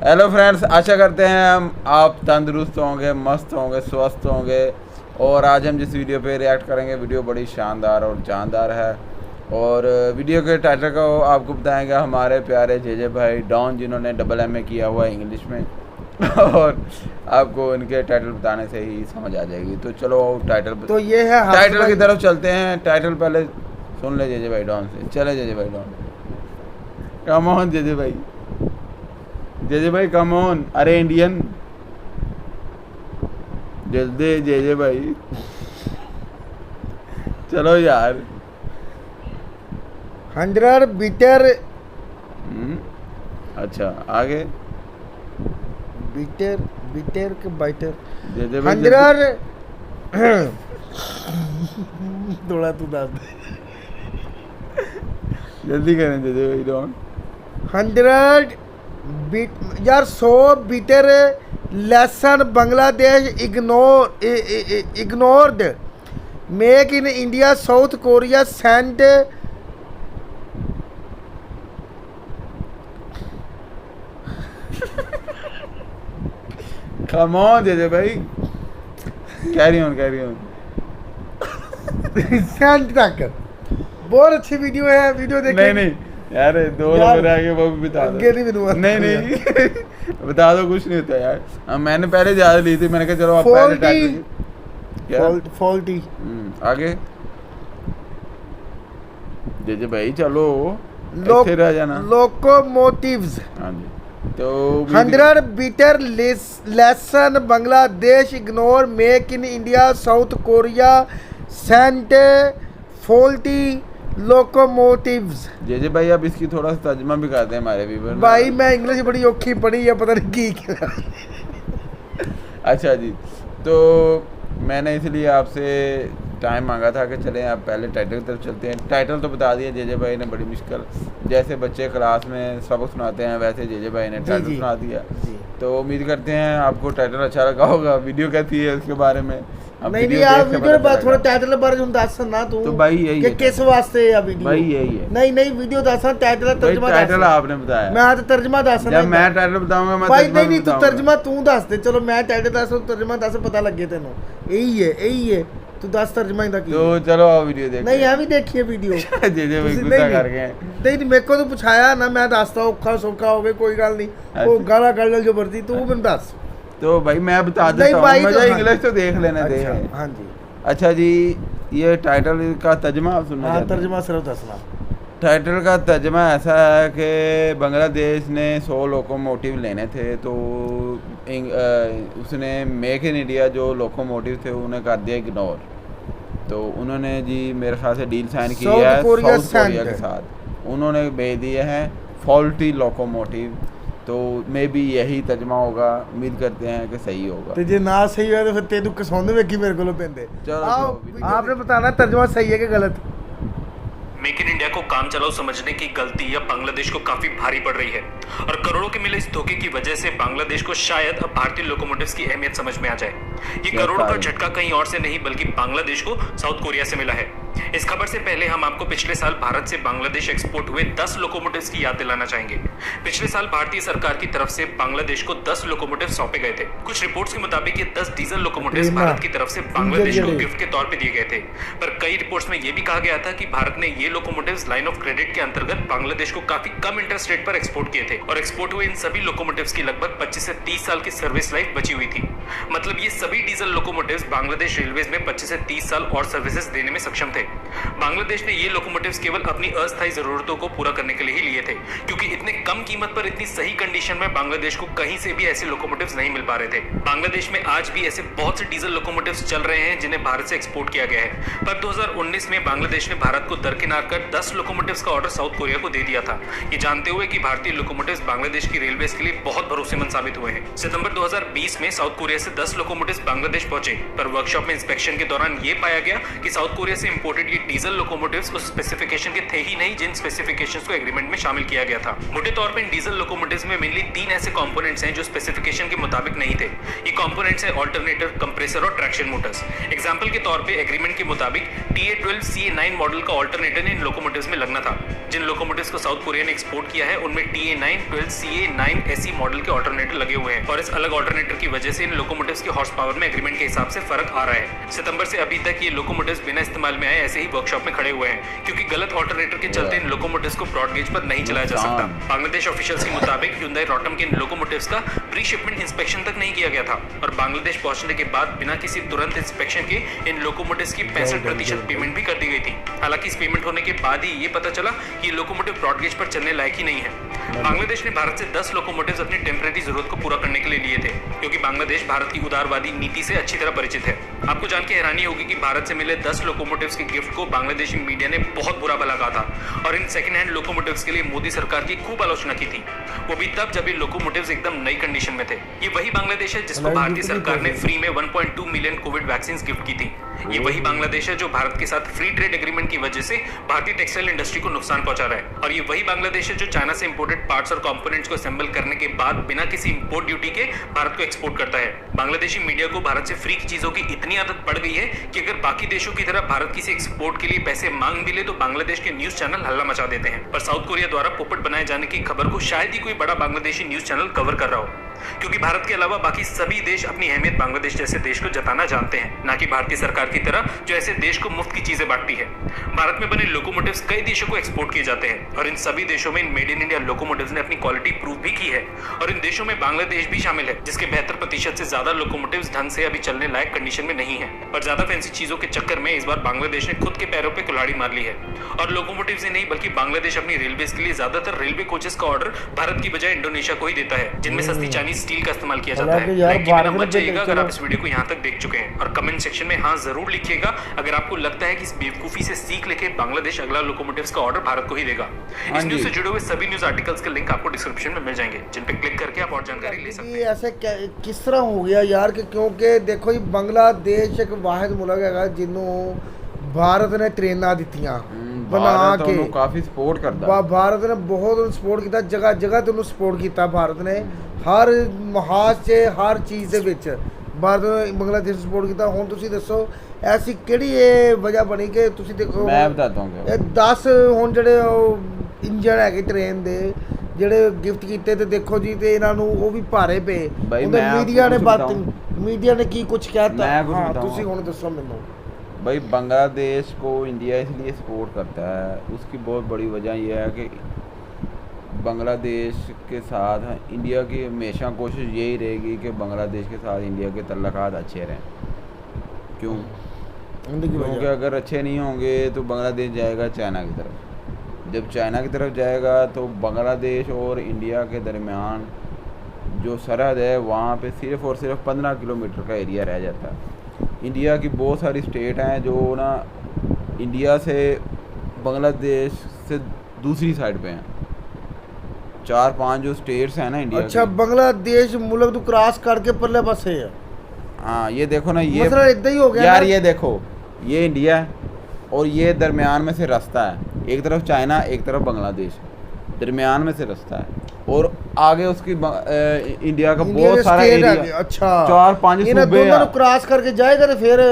Hello friends, आशा करते हैं आप तंदुरुस्त होंगे, मस्त होंगे, स्वस्थ होंगे। और आज हम जिस वीडियो पे रिएक्ट करेंगे, वीडियो बड़ी शानदार और जानदार है। और वीडियो के टाइटल को आपको बताएंगे हमारे प्यारे जेजे भाई डॉन, जिन्होंने MA किया हुआ है इंग्लिश में। और आपको इनके टाइटल बताने से ही समझ आ जाएगी। तो चलो टाइटल तो ये है टाइटल की तरफ चलते हैं। टाइटल पहले सुन ले जेजे भाई डॉन से। चले जेजे भाई डॉन, कम ऑन जेजे भाई, जेजे भाई कम ऑन। अरे इंडियन, जल्दी जेजे भाई, चलो यार। 100 बिटर अच्छा आगे। बिटर बिटर के बाइटर जेजे भाई 100 थोड़ा तू दाद जल्दी करें जेजे भाई डॉन। 100 बिट यार 100 bitter lesson Bangladesh ignored make in India South Korea send come on JJ भाई, कैरी ऑन सेंड तक। बहुत अच्छी वीडियो है, वीडियो देखिए। नहीं यार, दो यार, लोग रह गए, वो भी बता दो। आगे नहीं बनवा। नहीं बता दो, कुछ नहीं होता यार। मैंने पहले ज्यादा ली थी, मैंने कहा चलो आप पहले टाइटल फॉल्टी आगे। जेजे भाई चलो, लोक इत्थे रह जाना। लोकोमोटिव्स हाँ जी। तो 100 bitter lesson Bangladesh ignore make in India South Korea sent faulty locomotives. JJ भाई आप इसकी थोड़ा सा तर्जमा भी कर दें हमारे व्यूअर। भाई मैं इंग्लिश बड़ी औखी पढ़ी है, पता नहीं की क्या। अच्छा जी, तो मैंने इसलिए आपसे टाइम मांगा था कि चलें आप पहले टाइटल की तरफ चलते हैं। टाइटल तो बता दिया जेजे भाई ने, बड़ी मुश्किल, जैसे बच्चे क्लास में सबक सुनाते हैं वैसे जेजे भाई ने टाइटल सुना दिया। तो उम्मीद करते हैं आपको टाइटल अच्छा लगा होगा। वीडियो कैसी है उसके बारे में नहीं यार, वीडियो बात थोड़ा टाइटल बारे में दस ना तू। तो भाई यही है किस वास्ते है वीडियो, भाई यही है। नहीं वीडियो दस टाइटल तर्जुमा दस। टाइटल आपने बताया, मैं आज तर्जुमा दस। जब मैं टाइटल बताऊंगा मैं भाई नहीं तू तर्जुमा तू दस दे। चलो मैं टाइटल दस, तर्जुमा दस, पता लगे तेनों। यही है तू दस तर्जुमा ही की। तो चलो आओ वीडियो देखते नहीं यहाँ भी देखिए वीडियो। जेजे भाई गुस्सा कर गए। नहीं मेरे को तो पूछाया ना, मैं दसता औखा सौखा हो गए, कोई गल नहीं। वो गाला गल जो मर्जी तू मैंने दस। तो भाई मैं बता देता हूँ, मुझे इंग्लिश तो देख लेने दे। हाँ जी। अच्छा जी, ये टाइटल का तर्जमा आप सुनना चाहते हैं? तर्जमा सिर्फ दसना। टाइटल का तर्जमा ऐसा है कि बांग्लादेश ने 100 लोकोमोटिव लेने थे, तो उसने मेक इन इंडिया जो लोकोमोटिव थे उन्हें कर दिया इग्नोर। तो उन्होंने जी मेरे ख्याल से डील साइन की है साउथ कोरिया के साथ। उन्होंने भेज दिए हैं फॉल्टी लोकोमोटिव। तो मे बी यही तर्जमा होगा। उम्मीद करते हैं कि सही होगा। तो जे ना सही है तो फिर तेनू कसौंदे वेखी मेरे को पेंदे। चलो आपने बताना तर्जमा सही है कि गलत। मेक इन इंडिया को काम चलाओ समझने की गलती अब बांग्लादेश को काफी भारी पड़ रही है, और करोड़ों के मिले इस धोखे की वजह से बांग्लादेश को शायद अब भारतीय लोकोमोटिव्स की अहमियत समझ में आ जाए। ये करोड़ों का झटका कहीं और से नहीं बल्कि बांग्लादेश को साउथ कोरिया से मिला है। इस खबर से पहले हम आपको पिछले साल भारत से बांग्लादेश एक्सपोर्ट हुए 10 लोकोमोटिव्स की याद दिलाना चाहेंगे। पिछले साल भारतीय सरकार की तरफ से बांग्लादेश को 10 लोकोमोटिव सौंपे गए थे। कुछ रिपोर्ट्स के मुताबिक ये 10 डीजल लोकोमोटिव्स भारत की तरफ से बांग्लादेश को गिफ्ट के तौर पर दिए गए थे, पर कई रिपोर्ट्स में यह भी कहा गया था कि भारत ने ये लोकोमोटिव्स लाइन ऑफ क्रेडिट के अंतर्गत बांग्लादेश को काफी कम इंटरेस्ट रेट पर एक्सपोर्ट किए थे, और एक्सपोर्ट हुए इन सभी लोकोमोटिव्स की लगभग 25 से 30 साल की सर्विस लाइफ बची हुई थी। मतलब ये सभी डीजल लोकोमोटिव्स बांग्लादेश रेलवेज में 25 से 30 साल और सर्विसेज देने में सक्षम थे। बांग्लादेश ने ये लोकोमोटिव्स केवल अपनी अस्थायी जरूरतों को पूरा करने के लिए ही लिए थे, क्योंकि इतने कम कीमत पर इतनी सही कंडीशन में बांग्लादेश को कहीं से भी ऐसे लोकोमोटिव्स नहीं मिल पा रहे थे। बांग्लादेश में आज भी ऐसे बहुत से डीजल लोकोमोटिव्स चल रहे हैं जिन्हें भारत से एक्सपोर्ट किया गया है, पर 2019 में बांग्लादेश ने भारत को दरकिनार कर 10 लोकोमोटिव्स का ऑर्डर साउथ कोरिया को दे दिया था, ये जानते हुए कि भारतीय लोकोमोटिव्स बांग्लादेश की रेलवेज के लिए बहुत भरोसेमंद साबित हुए हैं। सितंबर 2020 में साउथ कोरिया से 10 लोकोमोटिव्स बांग्लादेश पहुंचे, पर वर्कशॉप में इंस्पेक्शन के दौरान ये पाया गया कि साउथ कोरिया से इंपोर्ट इंपोर्टेड ये डीजल लोकोमोटिव्स उस स्पेसिफिकेशन के थे ही नहीं जिन स्पेसिफिकेशंस को एग्रीमेंट में शामिल किया गया था। मोटे तौर पे इन डीजल लोकोमोटिव्स में मेनली 3 ऐसे कंपोनेंट्स हैं जो स्पेसिफिकेशन के मुताबिक नहीं थे। ये कंपोनेंट्स हैं अल्टरनेटर, कंप्रेसर और ट्रैक्शन मोटर्स। एग्जांपल के तौर पे एग्रीमेंट के मुताबिक TA12 CA9 मॉडल का अल्टरनेटर इन लोकोमोटिव्स में लगना था। जिन लोकोमोटिव्स को साउथ कोरिया ने एक्सपोर्ट किया है उनमें TA9, 12 CA9 SE मॉडल के अल्टरनेटर लगे हुए हैं और इस अलग अल्टरनेटर की वजह से इन लोकोमोटिव्स की हॉर्स पावर में एग्रीमेंट के हिसाब से फर्क आ रहा है। सितंबर से अभी तक ये लोकोमोटिव्स बिना इस्तेमाल में आए ऐसे ही वर्कशॉप में खड़े हुए हैं क्योंकि गलत अल्टरनेटर के चलते इन लोकोमोटिव्स को ब्रॉड गेज पर नहीं चलाया जा सकता। बांग्लादेश ऑफिशियल्स के मुताबिक Hyundai Rotem के इन लोकोमोटिव्स का प्री शिपमेंट इंस्पेक्शन तक नहीं किया गया था और बांग्लादेश पहुंचने के बाद बिना किसी तुरंत इंस्पेक्शन के इन लोकोमोटिव्स की 65% पेमेंट भी कर दी गई थी। हालांकि इस पेमेंट होने के बाद ही ये पता चला कि ये लोकोमोटिव ब्रॉड गेज पर चलने लायक ही नहीं है। बांग्लादेश ने भारत से 10 लोकोमोटिव्स अपनी टेम्परेरी जरूरत को पूरा करने के लिए लिए थे क्योंकि बांग्लादेश भारत की उदारवादी नीति से अच्छी तरह परिचित है। आपको जान के हैरानी होगी कि भारत से मिले 10 लोकोमोटिव्स के गिफ्ट को बांग्लादेशी मीडिया ने बहुत बुरा भला कहा था और इन सेकंड हैंड लोकोमोटिव्स के लिए मोदी सरकार की खूब आलोचना की थी, वो भी तब जब ये लोकोमोटिव्स एकदम नई कंडीशन में थे। ये वही बांग्लादेश है जिसको भारतीय सरकार ने फ्री में 1.2 मिलियन कोविड वैक्सीन गिफ्ट की थी। ये वही बांग्लादेश है जो भारत के साथ फ्री ट्रेड एग्रीमेंट की वजह से भारतीय टेक्सटाइल इंडस्ट्री को नुकसान पहुंचा रहा है और ये वही बांग्लादेश है जो चाइना से इंपोर्टेड पार्ट्स और कंपोनेंट्स को असेंबल करने के बाद बिना किसी इंपोर्ट ड्यूटी के भारत को एक्सपोर्ट करता है। बांग्लादेशी मीडिया को भारत से फ्री की चीजों की इतनी आदत पड़ गई है कि अगर बाकी देशों की तरह भारत की से एक्सपोर्ट के लिए पैसे मांग भी ले तो बांग्लादेश के न्यूज चैनल हल्ला मचा देते हैं। पर साउथ कोरिया द्वारा पोपट बनाए जाने की खबर को शायद ही कोई बड़ा बांग्लादेशी न्यूज चैनल कवर कर रहा हो क्योंकि भारत के अलावा बाकी सभी देश अपनी अहमियत बांग्लादेश जैसे देश को जताना जानते हैं, ना कि भारतीय सरकार की तरह जो ऐसे देश को मुफ्त की चीजें बांटती है। भारत में बने लोकोमोटिव्स कई देशों को एक्सपोर्ट किए जाते हैं और इन सभी देशों में in made in India locomotives ने अपनी क्वालिटी प्रूव भी की है और इन देशों में बांग्लादेश भी शामिल है जिसके 72% से ज्यादा लोकोमोटिव्स ढंग से अभी चलने लायक कंडीशन में नहीं है। और ज्यादा फैंसी चीजों के चक्कर में इस बार बांग्लादेश ने खुद के पैरों पर कुल्हाड़ी मार ली है और लोकोमोटिव्स ही नहीं बल्कि बांग्लादेश अपनी रेलवे के लिए ज्यादातर रेलवे कोचेस का ऑर्डर भारत की बजाय इंडोनेशिया को ही देता है जिनमें सस्ती चाइनीज स्टील का इस्तेमाल किया जाता है। लाइक के बिना मत जाइएगा अगर आप इस वीडियो को यहाँ तक देख चुके हैं और कमेंट सेक्शन में हाँ जरूर लिखिएगा अगर आपको लगता है कि इस बेवकूफी से सीख लेके बांग्लादेश अगला लोकोमोटिव्स का ऑर्डर भारत को ही देगा। इस न्यूज से जुड़े हुए सभी न्यूज आर्टिकल्स के लिंक आपको डिस्क्रिप्शन में मिल जाएंगे जिन पे क्लिक करके आप और जानकारी ले सकते हैं। ऐसे किस तरह हो गया यार कि क्योंकि देखो जी बांग्लादेश एक वाहिद मुल्क है जिन्हों भारत ने ट्रेनां दित्तियां बना के काफी सपोर्ट करता भारत ने बहुत सपोर्ट किया जगह जगह तो सपोर्ट किया भारत ने हर महाज से हर चीज़ ਦੇ ਵਿੱਚ भारत ने बांग्लादेश सपोर्ट किया। ਹੁਣ ਤੁਸੀਂ ਦੱਸੋ ऐसी ਕਿਹੜੀ ਇਹ ਵਜ੍ਹਾ ਬਣੀ ਕਿ ਤੁਸੀਂ ਦੇਖੋ मैं बताता हूँ ਇਹ 10 ਹੁਣ ਜਿਹੜੇ ਇੰਜਨ ਹੈਗੇ ਟ੍ਰੇਨ ਦੇ ਜਿਹੜੇ ਗਿਫਟ ਕੀਤੇ ਤੇ ਦੇਖੋ ਜੀ ਤੇ ਇਹਨਾਂ ਨੂੰ ਉਹ ਵੀ ਭਾਰੇ ਪਏ ਉਹਦੇ ਮੀਡੀਆ ਨੇ ਬਾਤ ਮੀਡੀਆ ਨੇ ਕੀ ਕੁਝ ਕਹਿਤਾ ਹਾਂ ਤੁਸੀਂ ਹੁਣ ਦੱਸੋ ਮੈਨੂੰ। भाई बांग्लादेश को इंडिया इसलिए सपोर्ट करता है उसकी बहुत बड़ी वजह यह है कि बांग्लादेश के साथ इंडिया की हमेशा कोशिश यही रहेगी कि बांग्लादेश के साथ इंडिया के तल्लुकात अच्छे रहें। क्यों? क्योंकि अगर अच्छे नहीं होंगे तो बांग्लादेश जाएगा चाइना की तरफ, जब चाइना की तरफ जाएगा तो बांग्लादेश और इंडिया के दरमियान जो सरहद है वहाँ पे सिर्फ़ और सिर्फ 15 किलोमीटर का एरिया रह जाता है। इंडिया की बहुत सारी स्टेट हैं जो ना इंडिया से बांग्लादेश से दूसरी साइड पे हैं, 4-5 जो स्टेट्स हैं ना इंडिया। अच्छा बांग्लादेश मुल्क तो क्रॉस करके परले पासे है। हाँ ये देखो ना ये मतलब इतना ही हो गया यार, ये देखो ये इंडिया है और ये दरमियान में से रास्ता है, एक तरफ चाइना एक तरफ बांग्लादेश, दरमियान में से रास्ता है और आगे उसकी इंडिया का बहुत सारा एरिया। अच्छा 4-5 सूबे क्रॉस करके जाएगा तो फिर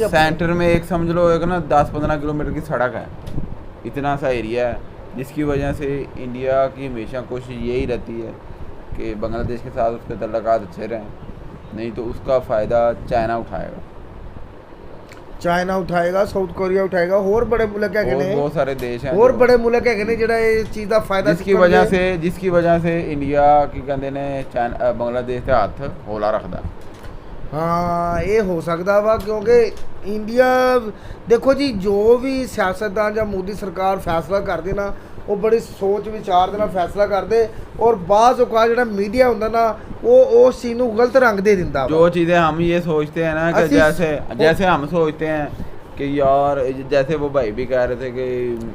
सेंटर में एक समझ लो एक ना 10-15 किलोमीटर की सड़क है, इतना सा एरिया है जिसकी वजह से इंडिया की हमेशा कोशिश यही रहती है कि बांग्लादेश के साथ उसके तल्लुकात अच्छे रहें, नहीं तो उसका फ़ायदा चाइना उठाएगा। चाइना उठाएगा, साउथ कोरिया उठाएगा, और बड़े मुल्क है ने बहुत सारे देश हैं और बड़े मुल्क है ने जेड़ा इस चीज़ का फायदा जिसकी वजह से इंडिया की कहते ने चाइना बांग्लादेश के हाथ हौला रखता। हाँ ये हो सकता वा क्योंकि इंडिया देखो जी जो भी सियासतदान या मोदी सरकार फैसला कर दे ना वो बड़ी सोच विचार के फैसला करते और बाज़ औकात जो मीडिया होंदा ना वो उस चीज़ को गलत रंग दे दिंदा। जो चीज़ें हम ये सोचते हैं ना कि जैसे हम सोचते हैं कि यार जैसे वो भाई भी कह रहे थे कि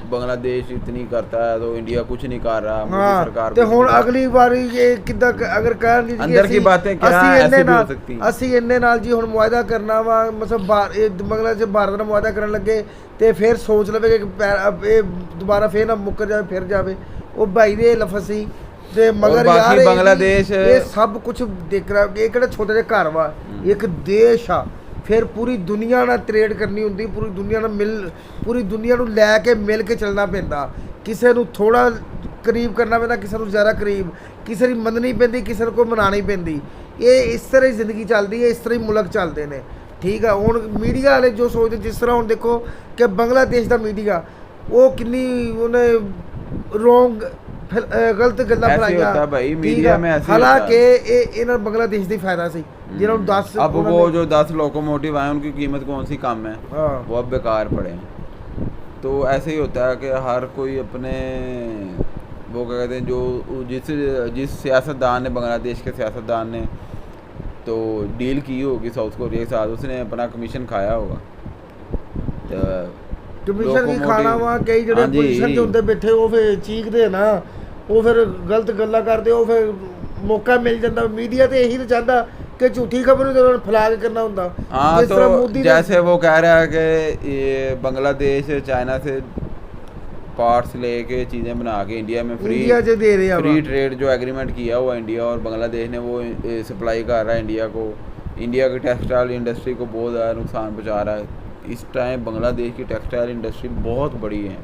बांग्लादेश इतनी करता है तो इंडिया कुछ नहीं कर रहा, मोदी हाँ सरकार ਤੇ कुछ ਹੁਣ नहीं कर ਅਗਲੀ ਵਾਰੀ ਇਹ ਕਿੱਦਾਂ ਅਗਰ ਕਹਿਣਗੇ ਜੀ ਅੰਦਰ ਕੀ ਬਾतें क्या ऐसे भी हो सकती हैं। ਅਸੀਂ ਇੰਨੇ ਨਾਲ ਜੀ ਹੁਣ ਮੁਆਇਦਾ ਕਰਨਾ ਵਾ ਮਤਲਬ ਬਾਂਗਲਾਦੇਸ਼ ਭਾਰਤ ਨਾਲ ਮੁਆਇਦਾ ਕਰਨ ਲੱਗੇ ਤੇ ਫਿਰ ਸੋਚ ਲਵੇ ਕਿ ਇਹ ਦੁਬਾਰਾ ਫੇਰ ਨਾ ਮੁੱਕਰ ਜਾਵੇ ਫਿਰ ਜਾਵੇ। ਉਹ ਭਾਈ ਦੇ ਲਫ਼ਜ਼ ਸੀ ਤੇ ਮਗਰ ਬਾਕੀ ਯਾਰ ਬਾਂਗਲਾਦੇਸ਼ ਇਹ ਸਭ ਕੁਝ ਦੇਖ ਰਿਹਾ ਇਹ ਕਿਹੜਾ ਛੋਟਾ ਜਿਹਾ ਘਰ ਵਾ, ਇੱਕ ਦੇਸ਼ ਆ। ਫਿਰ ਪੂਰੀ ਦੁਨੀਆ ਨਾਲ ਟ੍ਰੇਡ ਕਰਨੀ ਹੁੰਦੀ, ਪੂਰੀ ਦੁਨੀਆ ਨਾਲ ਪੂਰੀ ਦੁਨੀਆ ਨੂੰ ਲੈ ਕੇ ਮਿਲ ਕੇ ਚੱਲਣਾ ਪੈਂਦਾ। ਕਿਸੇ ਨੂੰ ਥੋੜਾ ਕਰੀਬ ਕਰਨਾ ਪੈਂਦਾ, ਕਿਸੇ ਨੂੰ ਜ਼ਿਆਦਾ ਕਰੀਬ, ਕਿਸੇ ਦੀ ਮੰਨਣੀ ਪੈਂਦੀ, ਕਿਸੇ ਨੂੰ ਕੋਈ ਮਨਾਉਣੀ ਪੈਂਦੀ। ਇਹ ਇਸ ਤਰ੍ਹਾਂ ਹੀ ਜ਼ਿੰਦਗੀ ਚੱਲਦੀ ਹੈ, ਇਸ ਤਰ੍ਹਾਂ ਹੀ ਮੁਲਕ ਚੱਲਦੇ ਨੇ। ਠੀਕ ਆ, ਹੁਣ ਮੀਡੀਆ ਵਾਲੇ ਜੋ ਸੋਚਦੇ, ਜਿਸ ਤਰ੍ਹਾਂ ਹੁਣ ਦੇਖੋ ਕਿ ਬੰਗਲਾਦੇਸ਼ ਦਾ ਮੀਡੀਆ ਉਹ ਕਿੰਨੀ ਉਹਨੇ ਰੋਂਗ ਗਲਤ ਗੱਲਾਂ ਫੈਲਾਈਆਂ। ਹਾਲਾਂकि ਇਹਨਾਂ ਬਾंग्लादेश ਦੀ फायदा ਸੀ जिन्होंने 10 अब वो जो 10 लोकोमोटिव आए उनकी कीमत कौन सी कम है, वो अब बेकार पड़े हैं। तो ऐसे ही होता है कि हर कोई अपने वो क्या कहते हैं जो जिस सियासतदान ने बांग्लादेश के सियासतदान ने तो डील की होगी साउथ कोरिया के साथ, उसने अपना कमीशन खाया होगा। कमीशन भी खाना वा कई ਜਿਹੜੇ ਪੋਜੀਸ਼ਨ 'ਚ ਹੁੰਦੇ ਬੈਠੇ ਉਹ ਫਿਰ ਚੀਕਦੇ ਨਾ, ਉਹ ਫਿਰ ਗਲਤ ਗੱਲਾਂ ਕਰਦੇ, ਉਹ ਫਿਰ ਮੌਕਾ ਮਿਲ ਜਾਂਦਾ। ਮੀਡੀਆ ਤੇ ਇਹੀ ਤਾਂ ਚਾਹੁੰਦਾ कि झूठी खबर तो फैला के करना होता। हाँ, तो जैसे वो कह रहा है कि ये बांग्लादेश चाइना से पार्ट्स लेके चीज़ें बना के इंडिया में फ्री ट्रेड जो एग्रीमेंट किया हुआ इंडिया और बांग्लादेश ने वो सप्लाई कर रहा है इंडिया को। इंडिया की टेक्सटाइल इंडस्ट्री को बहुत ज़्यादा नुकसान पहुँचा रहा है। इस टाइम बांग्लादेश की टेक्सटाइल इंडस्ट्री बहुत बड़ी है,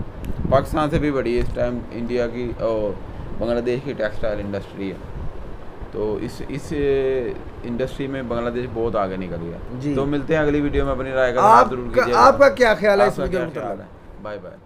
पाकिस्तान से भी बड़ी है इस टाइम इंडिया की और बांग्लादेश की टेक्सटाइल इंडस्ट्री है। तो इस इंडस्ट्री में बांग्लादेश बहुत आगे निकल गया। तो मिलते हैं अगली वीडियो में, अपनी राय का जरूर कीजिएगा। आपका क्या ख्याल है इस वीडियो में? Bye bye.